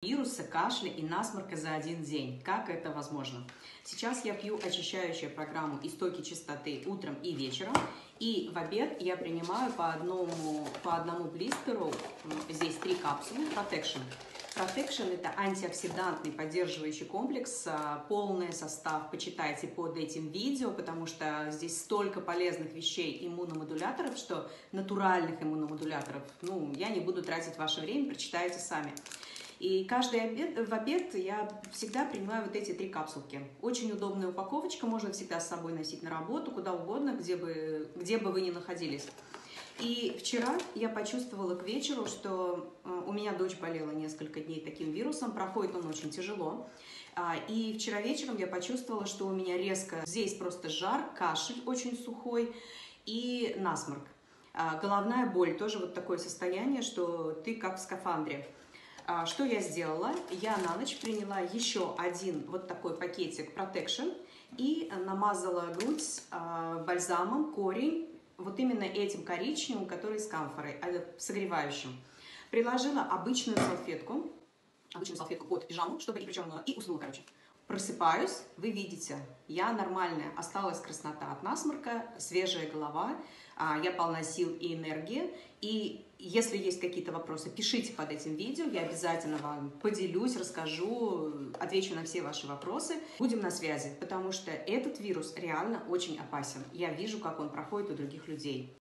Вируса, кашля и насморка за один день. Как это возможно? Сейчас я пью очищающую программу «Истоки чистоты» утром и вечером. И в обед я принимаю по одному блистеру, здесь 3 капсулы, Protection. Protection – это антиоксидантный поддерживающий комплекс, полный состав почитайте под этим видео, потому что здесь столько полезных вещей, иммуномодуляторов, что натуральных иммуномодуляторов, я не буду тратить ваше время, прочитайте сами. И в обед я всегда принимаю вот эти 3 капсулки. Очень удобная упаковочка, можно всегда с собой носить на работу, куда угодно, где бы вы ни находились. И вчера я почувствовала к вечеру, что у меня дочь болела несколько дней таким вирусом, проходит он очень тяжело. И вчера вечером я почувствовала, что у меня резко здесь просто жар, кашель очень сухой и насморк. Головная боль, тоже вот такое состояние, что ты как в скафандре. Что я сделала? Я на ночь приняла еще один вот такой пакетик Protection и намазала грудь бальзамом, корень, вот именно этим коричневым, который с камфорой, согревающим. Приложила обычную салфетку под пижаму, чтобы и уснула, Просыпаюсь, вы видите, я нормальная, осталась краснота от насморка, свежая голова, я полна сил и энергии. И если есть какие-то вопросы, пишите под этим видео, я обязательно вам поделюсь, расскажу, отвечу на все ваши вопросы. Будем на связи, потому что этот вирус реально очень опасен. Я вижу, как он проходит у других людей.